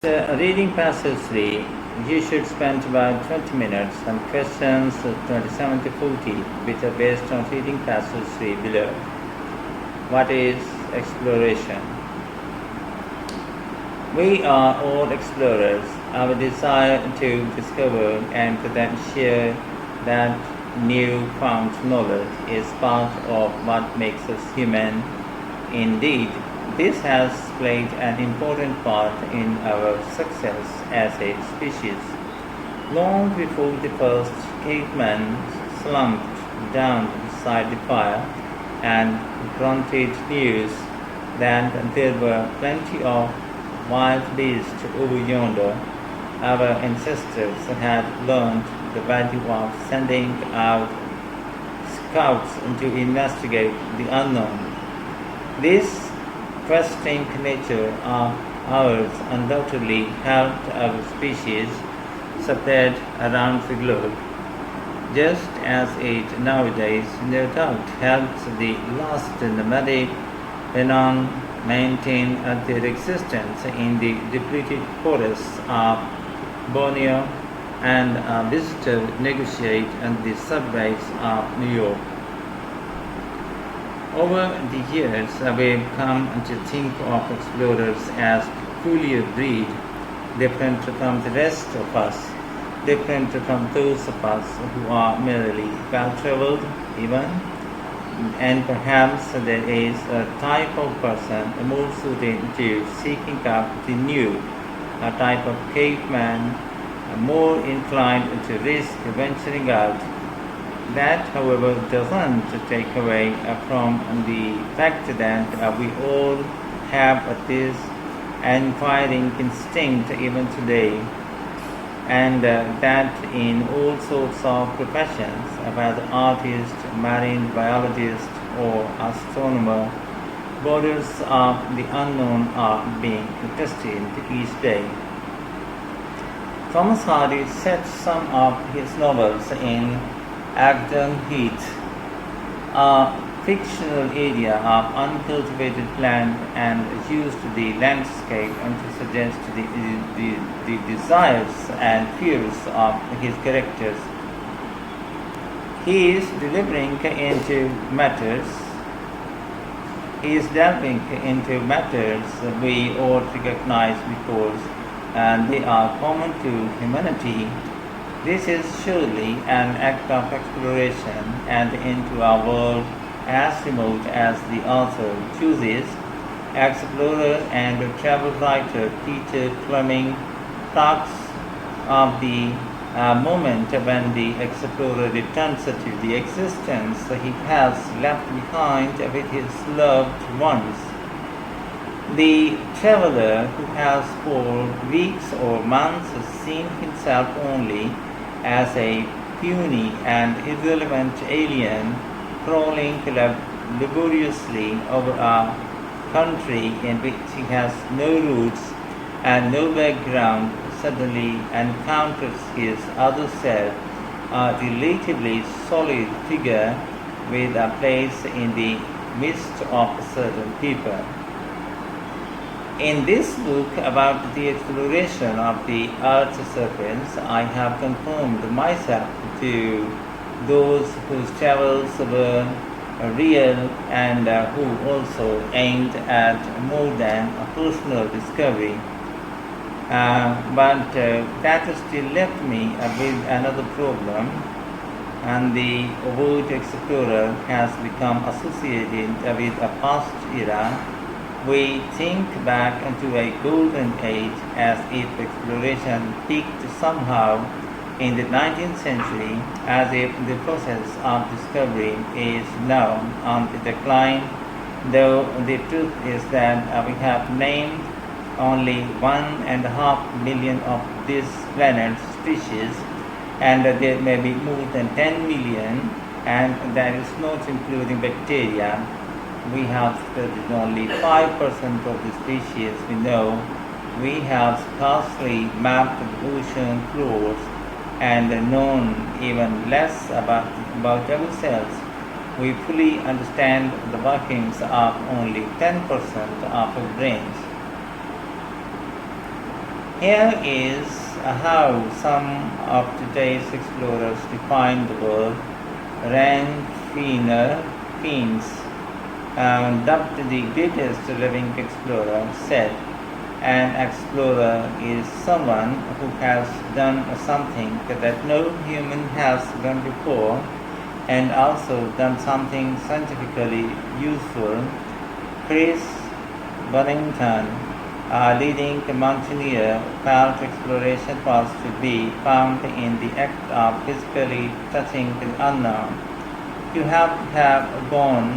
Reading passage 3, you should spend about 20 minutes on questions 27 to 40, which are based on reading passage 3 below. What is exploration? We are all explorers. Our desire to discover and to then share that new found knowledge is part of what makes us human. Indeed, this has played an important part in our success as a species. Long before the first caveman slumped down beside the fire and grunted news that there were plenty of wild beasts over yonder, our ancestors had learned the value of sending out scouts to investigate the unknown. This questing nature of ours undoubtedly helped our species spread around the globe, just as it nowadays no doubt helps the lost nomadic Renan maintain their existence in the depleted forests of Borneo and visitor negotiate on the subways of New York. Over the years, we've come to think of explorers as peculiar breed, different from the rest of us, different from those of us who are merely well-traveled even, and perhaps there is a type of person more suited to seeking out the new, a type of caveman more inclined to risk venturing out. That, however, doesn't take away from the fact that we all have this inquiring instinct even today, and that in all sorts of professions, whether artist, marine biologist, or astronomer, borders of the unknown are being tested each day. Thomas Hardy set some of his novels in Agdon Heath, a fictional area of uncultivated land, and used the landscape to suggest the desires and fears of his characters. He is delving into matters we all recognize because they are common to humanity. This is surely an act of exploration and into our world as remote as the author chooses. Explorer and travel writer Peter Fleming talks of the moment when the explorer returns to the existence he has left behind with his loved ones. The traveler who has for weeks or months seen himself only as a puny and irrelevant alien crawling laboriously over a country in which he has no roots and no background suddenly encounters his other self, a relatively solid figure with a place in the midst of certain people. In this book about the exploration of the Earth's surface, I have conformed myself to those whose travels were real and who also aimed at more than a personal discovery. But that still left me with another problem, and the word explorer has become associated with a past era. We think back into a golden age as if exploration peaked somehow in the 19th century, as if the process of discovery is now on the decline, though the truth is that we have named only 1.5 million of this planet's species, and there may be more than 10 million, and that is not including bacteria. We have studied only 5% of the species we know. We have scarcely mapped the ocean floors and known even less about ourselves. We fully understand the workings of only 10% of our brains. Here is how some of today's explorers define the world. Fiennes, dubbed the greatest living explorer, said, "An explorer is someone who has done something that no human has done before, and also done something scientifically useful." Chris Burlington, a leading mountaineer, felt exploration was to be found in the act of physically touching the unknown. You have to have gone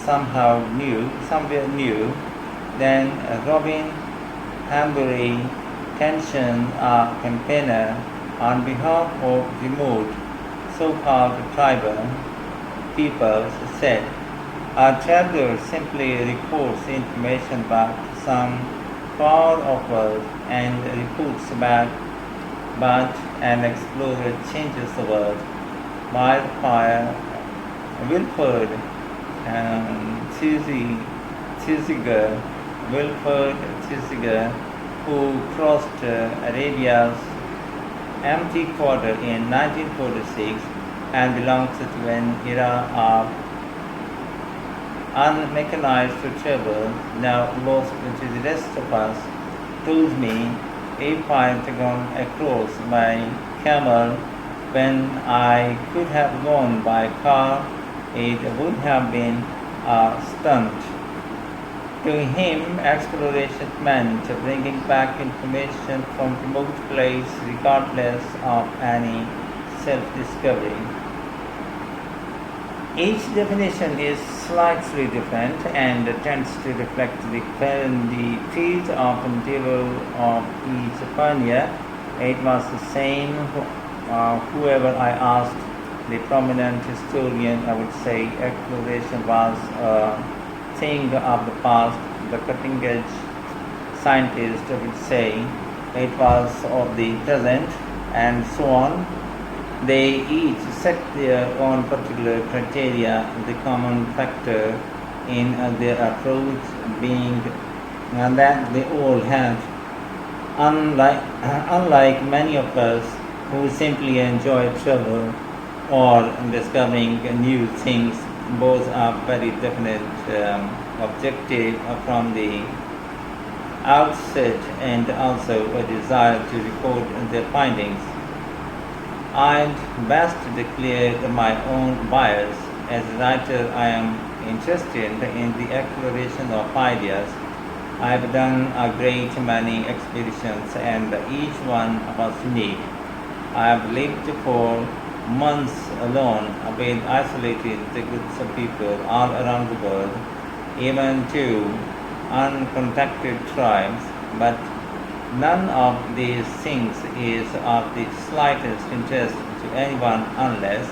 somewhere new. Then Robin Hambury, tension campaigner on behalf of remote, so-called tribal peoples, said, "A traveler simply reports information about some far off world and reports back, but an explorer changes the world." Wildfire Wilford Thesiger, who crossed Arabia's empty quarter in 1946 and belongs to an era of unmechanized travel, now lost to the rest of us, told me, "If I had gone across by camel when I could have gone by car, it would have been a stunt." To him, exploration meant bringing back information from remote place regardless of any self-discovery. Each definition is slightly different and tends to reflect the field of endeavor of each pioneer. It was the same whoever I asked. The prominent historian, I would say, exploration was a thing of the past. The cutting-edge scientist would say it was of the present, and so on. They each set their own particular criteria, the common factor in their approach being that they all had, unlike many of us who simply enjoy travel or discovering new things, both are very definite objective from the outset and also a desire to record their findings. I'd best declare my own bias. As a writer, I am interested in the exploration of ideas. I've done a great many expeditions and each one was unique. I've lived for months alone with isolated groups of people all around the world, even to uncontacted tribes, but none of these things is of the slightest interest to anyone unless,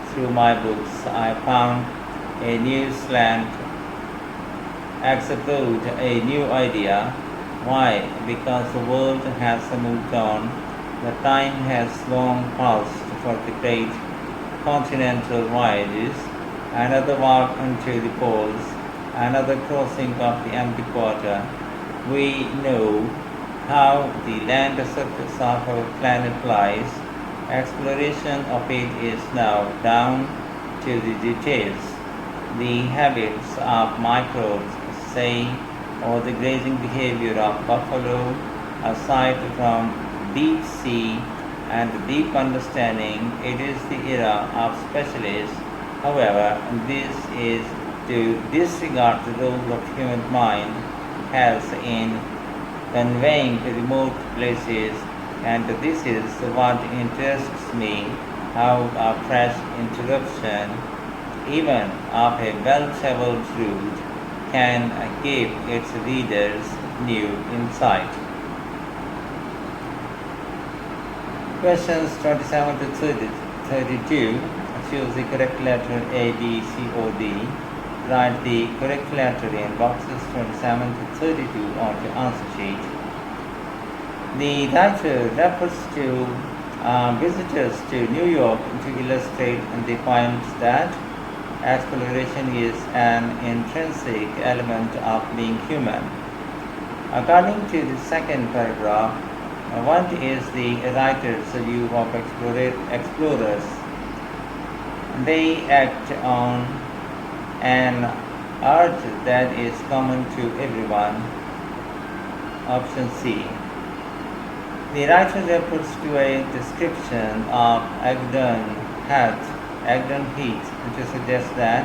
through my books, I found a new slant, explored a new idea. Why? Because the world has moved on. The time has long passed for the great continental voyages, another walk into the poles, another crossing of the empty quarter. We know how the land surface of our planet lies. Exploration of it is now down to the details, the habits of microbes, say, or the grazing behavior of buffalo. Aside from deep sea and deep understanding, it is the era of specialists. However, this is to disregard the role of human mind has in conveying to remote places, and this is what interests me, how a fresh interruption, even of a well-traveled route, can give its readers new insight. Questions 27 to 32. Choose the correct letter A, B, C, or D. Write the correct letter in boxes 27 to 32 on the answer sheet. The writer refers to visitors to New York to illustrate the point that exploration is an intrinsic element of being human. According to the second paragraph, What is the writer's view of explorers? They act on an urge that is common to everyone. Option C. The writer refers to a description of Agdon Heat to suggest that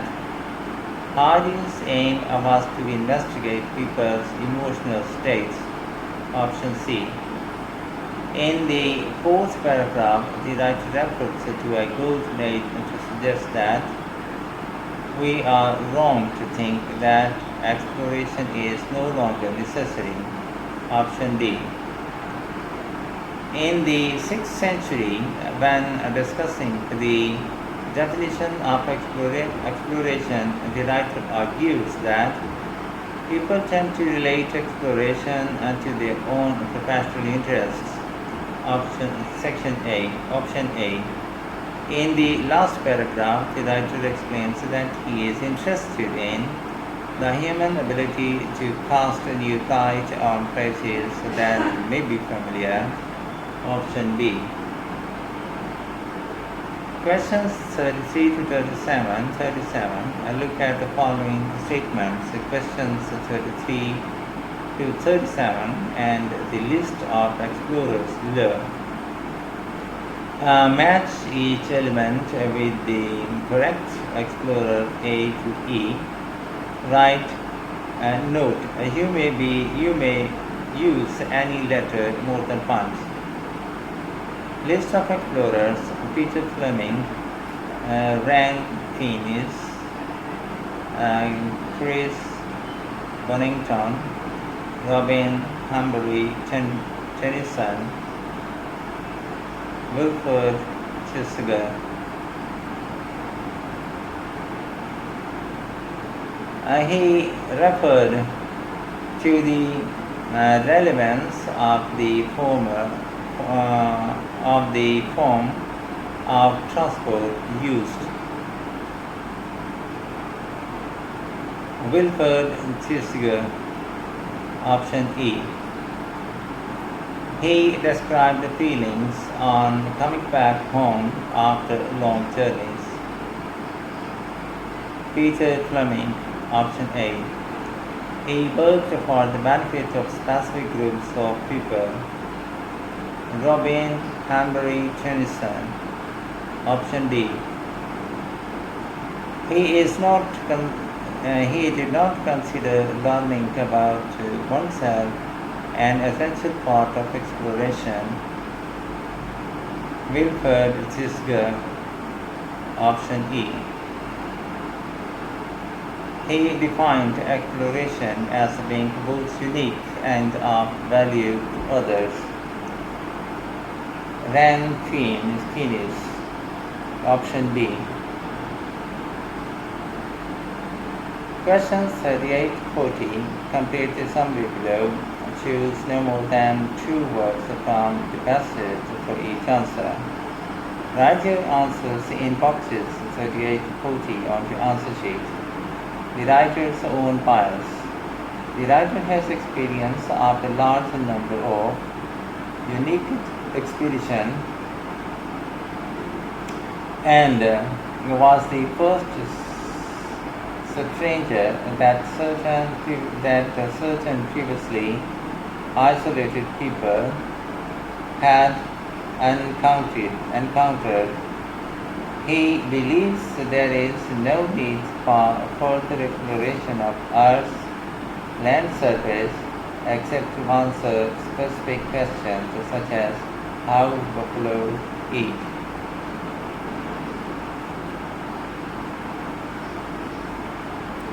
Hardy's aim was to investigate people's emotional states. Option C. In the fourth paragraph, the writer refers to a golden age to suggest that we are wrong to think that exploration is no longer necessary. Option D. In the 6th century, when discussing the definition of exploration, the writer argues that people tend to relate exploration to their own professional interests. Option A. In the last paragraph, the writer explains that he is interested in the human ability to cast a new light on places that may be familiar. Option B. Questions 33 to 37. Look at the following statements. Questions 33 to 37 and the list of explorers below. Match each element with the correct explorer A to E. Write a note. You may use any letter more than once. List of explorers: Peter Fleming, Rand Fiennes, Chris Bonington, Robin Humbery Tennyson, Wilford Chisiger. He referred to the relevance of the form of transport used. Wilford Chisiger. Option E. He described the feelings on coming back home after long journeys. Peter Fleming. Option A. He worked for the benefit of specific groups of people. Robin Humbery Tennyson. Option D. He did not consider learning about oneself an essential part of exploration. Wilford Chisiger. Option E. He defined exploration as being both unique and of value to others. Rand Fiennes. Option B. Questions 38-40. Complete the summary below. Choose no more than 2 words from the passage for each answer. Write your answers in boxes 38-40 on your answer sheet. The writer's own bias. The writer has experience of a large number of unique expeditions and was the first stranger that certain previously isolated people had encountered. He believes there is no need for further exploration of Earth's land surface except to answer specific questions such as how buffalo eat.